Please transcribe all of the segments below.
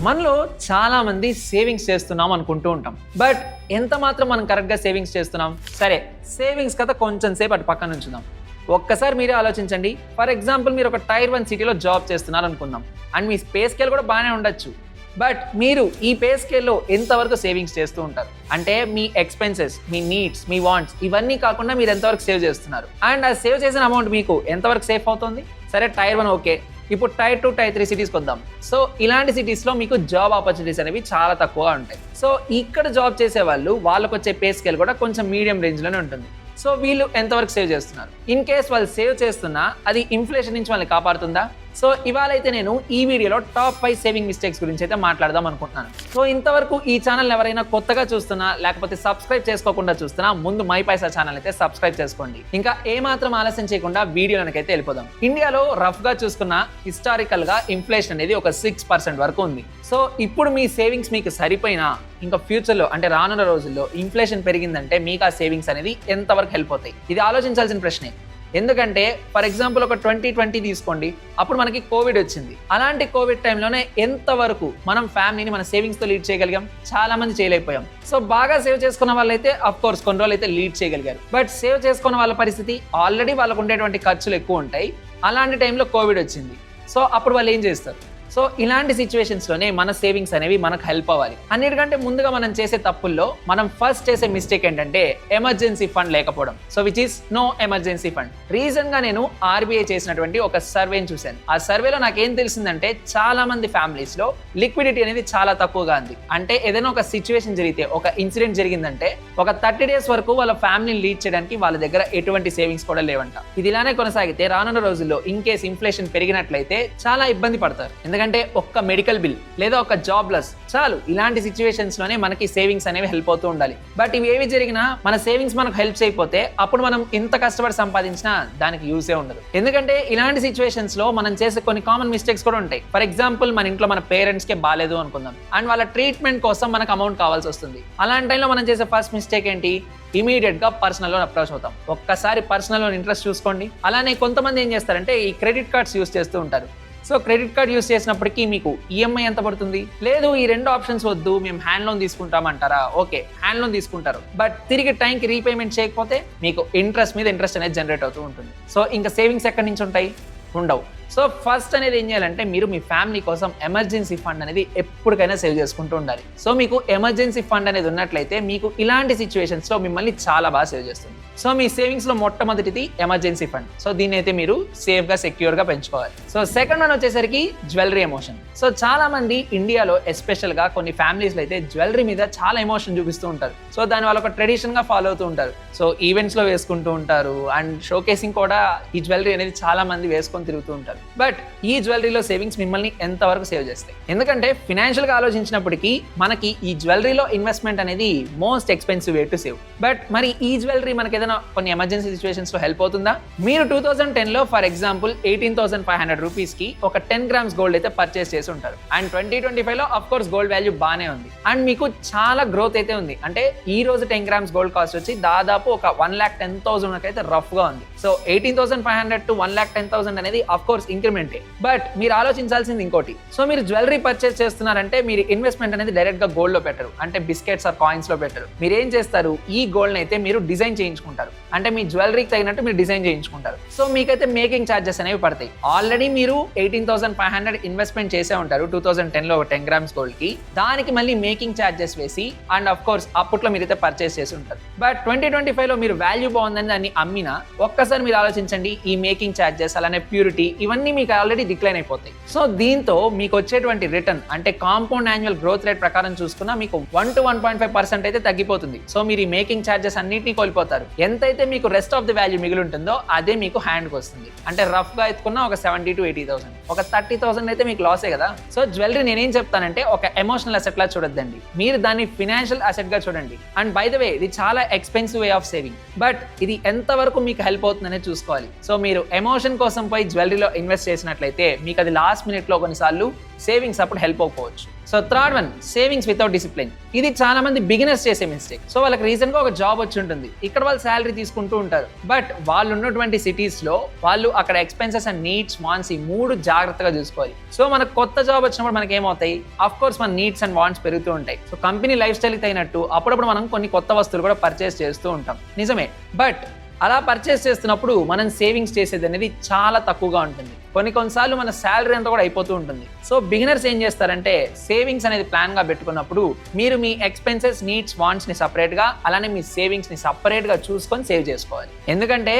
మనలో చాలా మంది సేవింగ్స్ చేస్తున్నాం అనుకుంటూ ఉంటాం. బట్ ఎంత మాత్రం మనం కరెక్ట్గా సేవింగ్స్ చేస్తున్నాం? సరే, సేవింగ్స్ కథ కొంచెం సేపు అటు పక్కన ఉంచుదాం. ఒక్కసారి మీరే ఆలోచించండి. ఫర్ ఎగ్జాంపుల్, మీరు ఒక టైర్ 1 సిటీలో జాబ్ చేస్తున్నారు అనుకుందాం. అండ్ మీ పే స్కేల్ కూడా బాగానే ఉండొచ్చు. బట్ మీరు ఈ పే స్కేల్లో ఎంతవరకు సేవింగ్స్ చేస్తూ ఉంటారు? అంటే మీ ఎక్స్పెన్సెస్, మీ నీడ్స్, మీ వాంట్స్ ఇవన్నీ కాకుండా మీరు ఎంతవరకు సేవ్ చేస్తున్నారు? అండ్ ఆ సేవ్ చేసిన అమౌంట్ మీకు ఎంతవరకు సేఫ్ అవుతుంది? సరే, టైర్ 1 ఓకే. ఇప్పుడు టైర్ 2, టైర్ 3 సిటీస్కి వద్దాం. సో ఇలాంటి సిటీస్లో మీకు జాబ్ ఆపర్చునిటీస్ అనేవి చాలా తక్కువగా ఉంటాయి. సో ఇక్కడ జాబ్ చేసే వాళ్ళకు వచ్చే పే స్కేల్ కూడా కొంచెం మీడియం రేంజ్లోనే ఉంటుంది. సో వీళ్ళు ఎంతవరకు సేవ్ చేస్తున్నారు? ఇన్ కేస్ వాళ్ళు సేవ్ చేస్తున్నా అది ఇన్ఫ్లేషన్ నుంచి వాళ్ళని కాపాడుతుందా? సో ఇవాళ అయితే నేను ఈ వీడియోలో టాప్ 5 సేవింగ్ మిస్టేక్స్ గురించి అయితే మాట్లాడదాం అనుకుంటున్నాను. సో ఇంతవరకు ఈ ఛానల్ ఎవరైనా కొత్తగా చూస్తున్నా లేకపోతే సబ్స్క్రైబ్ చేసుకోకుండా చూస్తున్నా ముందు మై పైసా ఛానల్ అయితే సబ్స్క్రైబ్ చేసుకోండి. ఇంకా ఏమాత్రం ఆలస్యం చేయకుండా వీడియోలకైతే వెళ్ళిపోదాం. ఇండియాలో రఫ్ గా చూసుకున్న హిస్టారికల్ గా ఇన్ఫ్లేషన్ అనేది ఒక 6% వరకు ఉంది. సో ఇప్పుడు మీ సేవింగ్స్ మీకు సరిపోయినా ఇంకా ఫ్యూచర్లో అంటే రానున్న రోజుల్లో ఇన్ఫ్లేషన్ పెరిగిందంటే మీకు ఆ సేవింగ్స్ అనేది ఎంతవరకు హెల్ప్ అవుతాయి? ఇది ఆలోచించాల్సిన ప్రశ్నే. ఎందుకంటే ఫర్ ఎగ్జాంపుల్ ఒక 2020 తీసుకోండి, అప్పుడు మనకి కోవిడ్ వచ్చింది. అలాంటి కోవిడ్ టైంలోనే ఎంతవరకు మనం ఫ్యామిలీని మన సేవింగ్స్తో లీడ్ చేయగలిగాం? చాలా మంది చేయలేకపోయాం. సో బాగా సేవ్ చేసుకున్న వాళ్ళైతే అఫ్ కోర్స్ కొన్ని రోజులు అయితే లీడ్ చేయగలిగారు. బట్ సేవ్ చేసుకున్న వాళ్ళ పరిస్థితి ఆల్రెడీ వాళ్ళకు ఉండేటువంటి ఖర్చులు ఎక్కువ ఉంటాయి. అలాంటి టైంలో కోవిడ్ వచ్చింది. సో అప్పుడు వాళ్ళు ఏం చేస్తారు? సో ఇలాంటి సిచ్యువేషన్స్లోనే మన సేవింగ్స్ అనేవి మనకు హెల్ప్ అవ్వాలి. అన్నిటికంటే ముందుగా మనం చేసే తప్పుల్లో మనం ఫస్ట్ చేసే మిస్టేక్ ఏంటంటే ఎమర్జెన్సీ ఫండ్ లేకపోవడం. So which is no emergency fund. Recent గా నేను ఆర్బీఐ చేసినటువంటి ఒక సర్వేని చూశాను. ఆ సర్వేలో నాకేం తెలిసిందంటే చాలా మంది ఫ్యామిలీస్ లో లిక్విడిటీ అనేది చాలా తక్కువగా ఉంది. అంటే ఏదైనా ఒక సిచ్యువేషన్ జరిగితే, ఒక ఇన్సిడెంట్ జరిగిందంటే ఒక 30 days వరకు వాళ్ళ ఫ్యామిలీని లీడ్ చేయడానికి వాళ్ళ దగ్గర ఎటువంటి సేవింగ్స్ కూడా లేవంట. ఇది ఇలానే కొనసాగితే రానున్న రోజుల్లో ఇన్ కేస్ ఇన్ఫ్లేషన్ పెరిగినట్లయితే చాలా ఇబ్బంది పడతారు. ఎందుకంటే ఒక్క మెడికల్ బిల్ లేదా ఒక జాబ్ లాస్ చాలు. ఇలాంటి సిచ్యువేషన్స్ లోనే మనకి సేవింగ్స్ అనేవి హెల్ప్ అవుతూ ఉండాలి. బట్ ఇవి ఏవి జరిగినా మన సేవింగ్స్ మనకు హెల్ప్ చేయకపోతే అప్పుడు మనం ఎంత కష్టపడి సంపాదించినా దానికి యూసే ఉండదు. ఎందుకంటే ఇలాంటి సిచ్యువేషన్స్ లో మనం చేసే కొన్ని కామన్ మిస్టేక్స్ కూడా ఉంటాయి. ఫర్ ఎగ్జాంపుల్, మన ఇంట్లో మన పేరెంట్స్ కే బాలేదు అనుకుందాం అండ్ వాళ్ళ ట్రీట్మెంట్ కోసం మనకు అమౌంట్ కావాల్సి వస్తుంది. అలాంటి టైంలో మనం చేసే ఫస్ట్ మిస్టేక్ ఏంటి? ఇమీడియట్ గా పర్సనల్ లోన్ అప్రోచ్ అవుతాం. ఒక్కసారి పర్సనల్ లోన్ ఇంట్రెస్ట్ చూసుకోండి. అలానే కొంతమంది ఏం చేస్తారంటే ఈ క్రెడిట్ కార్డ్స్ యూస్ చేస్తూ ఉంటారు. సో క్రెడిట్ కార్డ్ యూస్ చేసినప్పటికీ మీకు ఈఎంఐ ఎంత పడుతుంది? లేదు, ఈ 2 ఆప్షన్స్ వద్దు, మేము హ్యాండ్ లోన్ తీసుకుంటామంటారా? ఓకే, హ్యాండ్ లోన్ తీసుకుంటారు. బట్ తిరిగి టైంకి రీపేమెంట్ చేయకపోతే మీకు ఇంట్రెస్ట్ మీద ఇంట్రెస్ట్ అనేది జనరేట్ అవుతూ ఉంటుంది. సో ఇంకా సేవింగ్స్ ఎక్కడి నుంచి ఉంటాయి? ఉండవు. సో ఫస్ట్ అనేది ఏం చేయాలంటే మీరు మీ ఫ్యామిలీ కోసం ఎమర్జెన్సీ ఫండ్ అనేది ఎప్పటికైనా సేవ్ చేసుకుంటూ ఉండాలి. సో మీకు ఎమర్జెన్సీ ఫండ్ అనేది ఉన్నట్లయితే మీకు ఇలాంటి సిచ్యువేషన్స్ లో మిమ్మల్ని చాలా బాగా సేవ్ చేస్తుంది. సో మీ సేవింగ్స్ లో మొట్టమొదటిది ఎమర్జెన్సీ ఫండ్. సో దీన్ని అయితే మీరు సేఫ్ గా సెక్యూర్ గా పెంచుకోవాలి. సో సెకండ్ వన్ వచ్చేసరికి జ్యువెలరీ ఎమోషన్. సో చాలా మంది ఇండియాలో ఎస్పెషల్ గా కొన్ని ఫ్యామిలీస్ లో అయితే జ్యువెలరీ మీద చాలా ఎమోషన్ చూపిస్తూ ఉంటారు. సో దాని వాళ్ళు ఒక ట్రెడిషన్ గా ఫాలో అవుతూ ఉంటారు. సో ఈవెంట్స్ లో వేసుకుంటూ ఉంటారు అండ్ షోకేసింగ్ కూడా ఈ జ్యువెలరీ అనేది చాలా మంది వేసుకొని తిరుగుతూ ఉంటారు. బట్ ఈ జ్యువెలరీలో సేవింగ్స్ మిమ్మల్ని ఎంతవరకు సేవ్ చేస్తాయి? ఎందుకంటే ఫినాన్షియల్ గా ఆలోచించినప్పటికీ మనకి ఈ జ్యువెలరీలో ఇన్వెస్ట్మెంట్ అనేది most expensive way to save. But మరి ఈ జ్యువెలరీ మనకి ఏదైనా కొన్ని ఎమర్జెన్సీ సిచ్యువేషన్స్ లో హెల్ప్ అవుతుందా? మీరు 2010 లో ఫర్ ఎగ్జాంపుల్ 18,500 రూపీస్ కి ఒక 10 grams గోల్డ్ అయితే పర్చేస్ చేసి ఉంటారు. అండ్ 2025 లో అఫ్ కోర్స్ గోల్డ్ వాల్యూ బానే ఉంది అండ్ మీకు చాలా గ్రోత్ అయితే ఉంది. అంటే ఈ రోజు 10 grams గోల్డ్ కాస్ట్ వచ్చి దాదాపు ఒక 1,10,000 అయితే రఫ్ గా ఉంది. సో 18,500 to 1,10,000 అనేది అఫ్ కోర్స్ ఇంక్రిమెంటే. బట్ మీరు ఆలోచించాల్సింది ఇంకోటి. సో మీరు జ్యువెలరీ పర్చేస్ చేస్తున్నారంటే మీరు ఇన్వెస్ట్మెంట్ అనేది డైరెక్ట్ గా గోల్డ్ లో పెట్టరు, అంటే బిస్కెట్స్ ఆర్ కాయిన్స్ లో పెట్టరు. మీరు ఏం చేస్తారు? ఈ గోల్డ్ అయితే మీరు డిజైన్ చేయించుకుంటారు. అంటే మీ జ్యువెలరీకి తగినట్టు మీరు డిజైన్ చేయించుకుంటారు. సో మీకైతే మేకింగ్ ఛార్జెస్ అనేవి పడతాయి. ఆల్రెడీ మీరు 18,500 ఇన్వెస్ట్మెంట్ చేసే ఉంటారు 2010 లో 10 grams గోల్డ్ కి. దానికి మళ్ళీ మేకింగ్ ఛార్జెస్ వేసి అండ్ ఆఫ్ కోర్స్ అప్పట్లో మీరైతే పర్చేస్ చేసి ఉంటారు. బట్ 2025 లో మీరు వాల్యూ బాగుందని దాన్ని అమ్మినా ఒక్కసారి మీరు ఆలోచించండి, ఈ మేకింగ్ ఛార్జెస్ అలానే ప్యూరిటీ ఇవన్నీ మీకు ఆల్రెడీ డిక్లైన్ అయిపోతాయి. సో దీంతో మీకు వచ్చేటువంటి రిటర్న్ అంటే కాంపౌండ్ యాన్యువల్ గ్రోత్ రేట్ ప్రకారం చూసుకున్నా మీకు 1 to 1.5% అయితే తగ్గిపోతుంది. సో మీరు ఈ మేకింగ్ ఛార్జెస్ అన్నింటినీ కోల్పోతారు. ఎంతైతే మీకు రెస్ట్ ఆఫ్ ది వాల్యూ మిగిలి ఉంటుందో అదే మీకు హ్యాండ్కి వస్తుంది. అంటే రఫ్ గా ఎత్తుకున్న ఒక 70 to 80,000, ఒక 30,000 అయితే మీకు లాసే కదా. సో జ్యువెలరీ నేనేం చెప్తానంటే ఒక ఎమోషనల్ అసెట్ లా చూడొద్దండి, మీరు దాన్ని ఫినాన్షియల్ అసెట్ గా చూడండి. అండ్ బై ద వే ఇది చాలా expensive way of saving, but ఇది ఎంత వరకు మీకు హెల్ప్ అవుతుందనే చూసుకోవాలి. సో మీరు ఎమోషన్ కోసం పోయి జ్యువెలరీలో ఇన్వెస్ట్ చేసినట్లయితే మీకు అది లాస్ట్ మినిట్లో కొన్నిసార్లు సేవింగ్స్ అప్పుడు హెల్ప్ అవ్వకపోవచ్చు. So third one, savings without discipline. ఇది చాలా మంది బిగినర్స్ చేసే మిస్టేక్. సో వాళ్ళకి రీసెంట్ గా ఒక జాబ్ వచ్చి ఉంటుంది, ఇక్కడ వాళ్ళు శాలరీ తీసుకుంటూ ఉంటారు. బట్ వాళ్ళు ఉన్నటువంటి సిటీస్ లో వాళ్ళు అక్కడ ఎక్స్పెన్సెస్ అండ్ నీడ్స్, వాంట్స్ ఈ మూడు జాగ్రత్తగా చూసుకోవాలి. సో మనకు కొత్త జాబ్ వచ్చినప్పుడు మనకి ఏమవుతాయి, అఫ్ కోర్స్ మన నీడ్స్ అండ్ వాంట్స్ పెరుగుతూ ఉంటాయి. సో కంపెనీ లైఫ్ స్టైల్ అయినట్టు అప్పుడప్పుడు మనం కొన్ని కొత్త వస్తువులు కూడా పర్చేస్ చేస్తూ ఉంటాం, నిజమే. బట్ అలా పర్చేస్ చేస్తున్నప్పుడు మనం సేవింగ్స్ చేసేది అనేది చాలా తక్కువగా ఉంటుంది. కొన్నిసార్లు మన శాలరీ అంతా కూడా అయిపోతూ ఉంటుంది. సో బిగినర్స్ ఏం చేస్తారంటే సేవింగ్స్ అనేది ప్లాన్ గా పెట్టుకున్నప్పుడు మీరు మీ ఎక్స్పెన్సెస్, నీడ్స్, వాంట్స్ ని సపరేట్ గా, అలానే మీ సేవింగ్స్ ని సపరేట్ గా చూసుకొని సేవ్ చేసుకోవాలి. ఎందుకంటే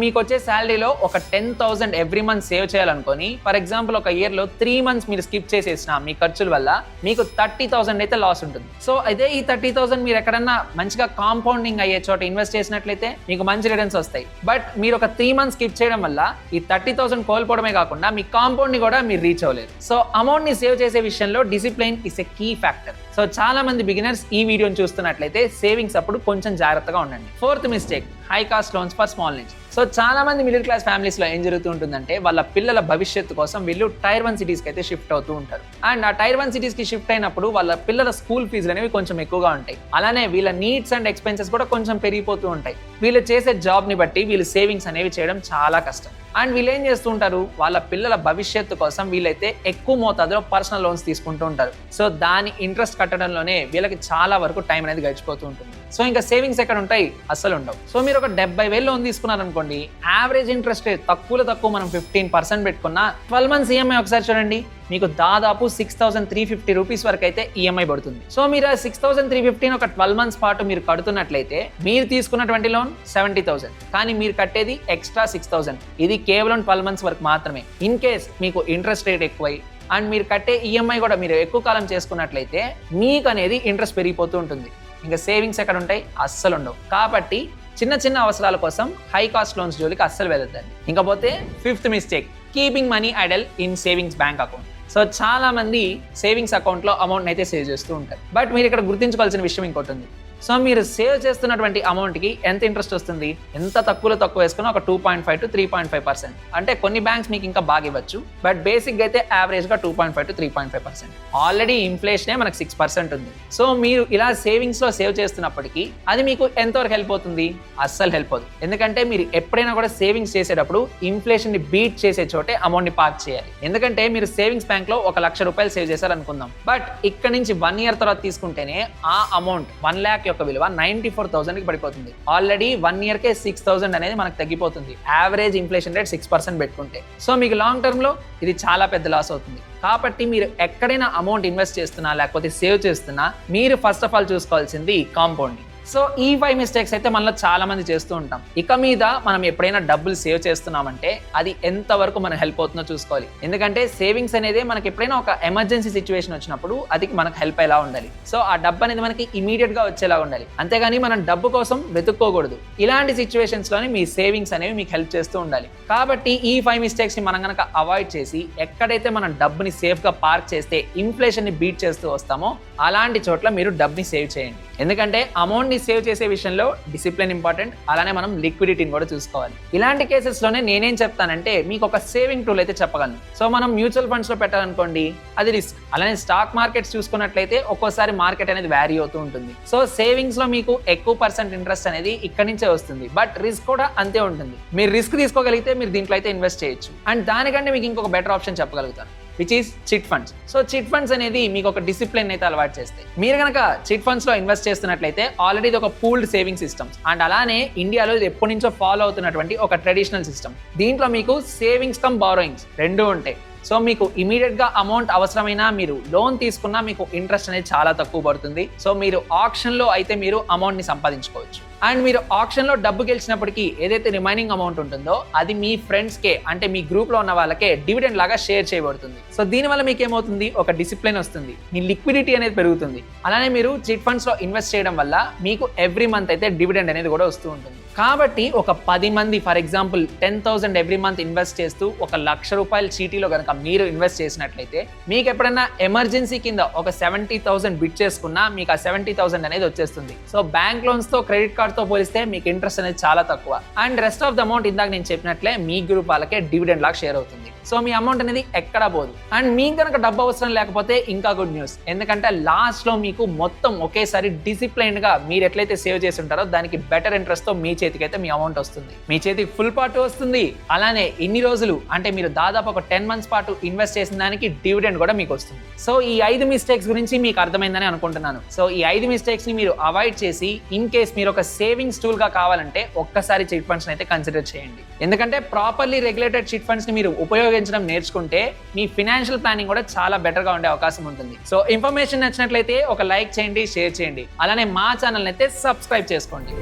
మీకు వచ్చే శాలరీలో ఒక 10,000 ఎవ్రీ మంత్ సేవ్ చేయాలనుకొని, ఫర్ ఎగ్జాంపుల్ ఒక ఇయర్ లో 3 months మీరు స్కిప్ చేసేసిన మీ ఖర్చుల వల్ల మీకు 30,000 అయితే లాస్ ఉంటుంది. సో అదే ఈ 30,000 మీరు ఎక్కడన్నా మంచిగా కాంపౌండింగ్ అయ్యే చోట ఇన్వెస్ట్ చేసినట్లయితే మీకు మంచి రిటర్న్స్ వస్తాయి. బట్ మీరు ఒక 3 months స్కిప్ చేయడం వల్ల ఈ 30,000 కోల్పోవడమే కాకుండా మీ కాంపౌండ్ ని కూడా మీరు రీచ్ అవ్వలేరు. సో అమౌంట్ ని సేవ్ చేసే విషయంలో discipline is a key factor. So చాలా మంది బిగినర్స్ ఈ వీడియోని చూస్తున్నట్లయితే సేవింగ్స్ అప్పుడు కొంచెం జాగ్రత్తగా ఉండండి. Fourth mistake, high cost loans for small needs. So చాలా మంది మిడిల్ క్లాస్ ఫ్యామిలీస్ లో ఏం జరుగుతూ ఉంటుందంటే వాళ్ళ పిల్లల భవిష్యత్తు కోసం వీళ్ళు టైర్ 1 సిటీస్ కి అయితే షిఫ్ట్ అవుతూ ఉంటారు. అండ్ ఆ టైర్ 1 సిటీస్ కి షిఫ్ట్ అయినప్పుడు వాళ్ళ పిల్లల స్కూల్ ఫీజులు అనేవి కొంచెం ఎక్కువగా ఉంటాయి. అలానే వీళ్ళ నీడ్స్ అండ్ ఎక్స్పెన్సెస్ కూడా కొంచెం పెరిగిపోతూ ఉంటాయి. వీళ్ళు చేసే జాబ్ ని బట్టి వీళ్ళు సేవింగ్స్ అనేవి చేయడం చాలా కష్టం. అండ్ వీళ్ళు ఏం చేస్తూ ఉంటారు, వాళ్ళ పిల్లల భవిష్యత్తు కోసం వీళ్ళైతే ఎక్కువ మోతాదులో పర్సనల్ లోన్స్ తీసుకుంటూ ఉంటారు. సో దాని ఇంట్రెస్ట్ కట్టడంలోనే వీళ్ళకి చాలా వరకు టైం అనేది గడిచిపోతూ ఉంటుంది. సో ఇంకా సేవింగ్స్ ఎక్కడ ఉంటాయి, అస్సలు ఉండవు. సో మీరు ఒక 70,000 లోన్ తీసుకున్నారనుకోండి, యావరేజ్ ఇంట్రెస్ట్ రేట్ తక్కువలో తక్కువ మనం 15% పెట్టుకున్నా 12 months ఈఎంఐ ఒకసారి చూడండి, మీకు దాదాపు 6,350 రూపీస్ వరకు అయితే ఈఎంఐ పడుతుంది. సో మీరు ఆ 6,350 ఒక 12 months పాటు మీరు కడుతున్నట్లయితే మీరు తీసుకున్నటువంటి లోన్ 70,000, కానీ మీరు కట్టేది ఎక్స్ట్రా 6,000. ఇది కేవలం 12 months వరకు మాత్రమే. ఇన్ కేస్ మీకు ఇంట్రెస్ట్ రేట్ ఎక్కువై అండ్ మీరు కట్టే ఈఎంఐ కూడా మీరు ఎక్కువ కాలం చేసుకున్నట్లయితే మీకు అనేది ఇంట్రెస్ట్ పెరిగిపోతూ ఉంటుంది. ఇంకా సేవింగ్స్ ఎక్కడ ఉంటాయి, అస్సలు ఉండవు. కాబట్టి చిన్న చిన్న అవసరాల కోసం హై కాస్ట్ లోన్స్ జోలికి అస్సలు వెళ్ళొద్దండి. ఇంకపోతే fifth mistake, keeping money idle in savings bank account. So చాలా మంది సేవింగ్స్ అకౌంట్లో అమౌంట్ అయితే సేవ్ చేస్తూ ఉంటారు. బట్ మీరు ఇక్కడ గుర్తించుకోవాల్సిన విషయం ఇంకోటి ఉంది. సో మీరు సేవ్ చేస్తున్నటువంటి అమౌంట్కి ఎంత ఇంట్రెస్ట్ వస్తుంది, ఎంత తక్కువలో తక్కువ వేసుకున్నా ఒక 2.5 to 3.5%. అంటే కొన్ని బ్యాంక్స్ మీకు ఇంకా బాగా ఇవ్వచ్చు, బట్ బేసిక్గా అయితే యావరేజ్గా 2.5 to 3.5%. ఆల్రెడీ ఇన్ఫ్లేషనే మనకు 6% ఉంది. సో మీరు ఇలా సేవింగ్స్లో సేవ్ చేస్తున్నప్పటికీ అది మీకు ఎంతవరకు హెల్ప్ అవుతుంది, అస్సలు హెల్ప్ అవుతుంది. ఎందుకంటే మీరు ఎప్పుడైనా కూడా సేవింగ్స్ చేసేటప్పుడు ఇన్ఫ్లేషన్ని బీట్ చేసే చోటే అమౌంట్ని పార్క్ చేయాలి. ఎందుకంటే మీరు సేవింగ్స్ బ్యాంక్లో 1,00,000 రూపాయలు సేవ్ చేశారు అనుకుందాం, బట్ ఇక్కడ నుంచి 1 year తర్వాత తీసుకుంటేనే ఆ అమౌంట్ 1 lakh యొక్క విలువ 94,000 కి పడిపోతుంది. ఆల్రెడీ 1 year కే 6,000 అనేది మనకు తగ్గిపోతుంది, యావరేజ్ ఇన్ఫ్లేషన్ రేట్ 6% పెట్టుకుంటే. సో మీకు లాంగ్ టర్మ్ లో ఇది చాలా పెద్ద లాస్ అవుతుంది. కాబట్టి మీరు ఎక్కడైనా అమౌంట్ ఇన్వెస్ట్ చేస్తున్నా లేకపోతే సేవ్ చేస్తున్నా మీరు ఫస్ట్ ఆఫ్ ఆల్ చూసుకోవాల్సింది కాంపౌండింగ్. సో ఈ 5 మిస్టేక్స్ అయితే మనలో చాలా మంది చేస్తూ ఉంటాం. ఇక మీద మనం ఎప్పుడైనా డబ్బులు సేవ్ చేస్తున్నామంటే అది ఎంతవరకు మనకు హెల్ప్ అవుతుందో చూసుకోవాలి. ఎందుకంటే సేవింగ్స్ అనేది మనకి ఎప్పుడైనా ఒక ఎమర్జెన్సీ సిచ్యువేషన్ వచ్చినప్పుడు అది మనకు హెల్ప్ అయ్యేలా ఉండాలి. సో ఆ డబ్బు అనేది మనకి ఇమీడియట్ గా వచ్చేలా ఉండాలి, అంతేగాని మనం డబ్బు కోసం వెతుక్కోకూడదు. ఇలాంటి సిచ్యువేషన్స్ లోనే మీ సేవింగ్స్ అనేవి మీకు హెల్ప్ చేస్తూ ఉండాలి. కాబట్టి ఈ 5 మిస్టేక్స్ ని మనం కనుక అవాయిడ్ చేసి ఎక్కడైతే మనం డబ్బుని సేఫ్ గా పార్క్ చేస్తే ఇన్ఫ్లేషన్ ని బీట్ చేస్తూ వస్తామో అలాంటి చోట్ల మీరు డబ్బుని సేవ్ చేయండి. ఎందుకంటే అమౌంట్ ని సేవ్ చేసే విషయంలో డిసిప్లిన్ ఇంపార్టెంట్, అలానే మనం లిక్విడిటీని కూడా చూసుకోవాలి. ఇలాంటి కేసెస్ లోనే నేనేం చెప్తానంటే మీకు ఒక సేవింగ్ టూల్ అయితే చెప్పగలను. సో మనం మ్యూచువల్ ఫండ్స్ లో పెట్టాలనుకోండి, అది రిస్క్. అలానే స్టాక్ మార్కెట్స్ చూసుకున్నట్లయితే ఒక్కోసారి మార్కెట్ అనేది వ్యారీ అవుతూ ఉంటుంది. సో సేవింగ్స్ లో మీకు ఎక్కువ % ఇంట్రెస్ట్ అనేది ఇక్కడ నుంచే వస్తుంది, బట్ రిస్క్ కూడా అంతే ఉంటుంది. మీరు రిస్క్ తీసుకోగలిగితే మీరు దీంట్లో అయితే ఇన్వెస్ట్ చేయొచ్చు. అండ్ దానికంటే మీకు ఇంకొక బెటర్ ఆప్షన్ చెప్పగలుగుతాను, which is chit funds. So chit funds అనేది మీకు ఒక డిసిప్లిన్ అయితే అలవాటు చేస్తాయి. మీరు కనుక చిట్ ఫండ్స్ లో ఇన్వెస్ట్ చేస్తున్నట్లయితే ఆల్రెడీ ఇది ఒక పూల్డ్ సేవింగ్ సిస్టమ్స్, అండ్ అలానే ఇండియాలో ఇది ఎప్పటి నుంచో ఫాలో అవుతున్నటువంటి ఒక ట్రెడిషనల్ సిస్టమ్. దీంట్లో మీకు సేవింగ్స్ కమ్ బారోయింగ్స్ రెండూ ఉంటాయి. సో మీకు ఇమీడియట్ గా అమౌంట్ అవసరమైనా మీరు లోన్ తీసుకున్నా మీకు ఇంట్రెస్ట్ అనేది చాలా తక్కువ పడుతుంది. సో మీరు ఆప్షన్ లో అయితే మీరు అమౌంట్ ని సంపాదించుకోవచ్చు. అండ్ మీరు ఆప్షన్ లో డబ్బు గెలిచినప్పటికీ ఏదైతే రిమైనింగ్ అమౌంట్ ఉంటుందో అది మీ ఫ్రెండ్స్ కే, అంటే మీ గ్రూప్ లో ఉన్న వాళ్ళకే డివిడెండ్ లాగా షేర్ చేయబడుతుంది. సో దీనివల్ల మీకు ఏమవుతుంది, ఒక డిసిప్లిన్ వస్తుంది, మీ లిక్విడిటీ అనేది పెరుగుతుంది. అలానే మీరు చిట్ ఫండ్స్ లో ఇన్వెస్ట్ చేయడం వల్ల మీకు ఎవ్రీ మంత్ అయితే డివిడెండ్ అనేది కూడా వస్తూ ఉంటుంది. కాబట్టి ఒక 10 మంది for example 10,000 every month invest చేస్తూ 1,00,000 రూపాయల చీటీలో కనుక మీరు ఇన్వెస్ట్ చేసినట్లయితే మీకు ఎప్పుడైనా ఎమర్జెన్సీ కింద ఒక 70,000 బిట్ చేసుకున్నా మీకు ఆ 70,000 అనేది వచ్చేస్తుంది. సో బ్యాంక్ లోన్స్ తో క్రెడిట్ కార్డ్ తో పోలిస్తే మీకు ఇంట్రెస్ట్ అనేది చాలా తక్కువ. And rest of the amount ఇందాక నేను చెప్పినట్లే మీ గ్రూప్ వాళ్ళకే డివిడెండ్ లాగా షేర్ అవుతుంది. సో మీ అమౌంట్ అనేది ఎక్కడా పోదు. అండ్ మీకు కనుక డబ్బు అవసరం లేకపోతే ఇంకా గుడ్ న్యూస్, ఎందుకంటే లాస్ట్ లో మీకు మొత్తం ఒకేసారి డిసిప్లైన్ గా మీరు ఎట్లయితే సేవ్ చేసి ఉంటారో దానికి బెటర్ ఇంట్రెస్ట్ తో మీ చేతికి అయితే మీ అమౌంట్ వస్తుంది. మీ చేతికి ఫుల్ పార్ట్ వస్తుంది, అలానే ఇన్ని రోజులు అంటే మీరు దాదాపు ఒక 10 months పాటు ఇన్వెస్ట్ చేసిన దానికి డివిడెండ్ కూడా మీకు వస్తుంది. సో ఈ 5 మిస్టేక్స్ గురించి మీకు అర్థమైందని అనుకుంటున్నాను. సో ఈ 5 మిస్టేక్స్ ని మీరు అవాయిడ్ చేసి ఇన్ కేస్ మీరు ఒక సేవింగ్స్ టూల్ గా కావాలంటే ఒక్కసారి చిట్ ఫండ్స్ అయితే కన్సిడర్ చేయండి. ఎందుకంటే ప్రాపర్లీ రెగ్యులేటెడ్ చిట్ ఫండ్స్ ని మీరు ఉపయోగించడం నేర్చుకుంటే మీ ఫినాన్షియల్ ప్లానింగ్ కూడా చాలా బెటర్ గా ఉండే అవకాశం ఉంటుంది. సో ఇన్ఫర్మేషన్ నచ్చినట్లయితే ఒక లైక్ చేయండి, షేర్ చేయండి, అలానే మా ఛానల్ అయితే సబ్స్క్రైబ్ చేసుకోండి.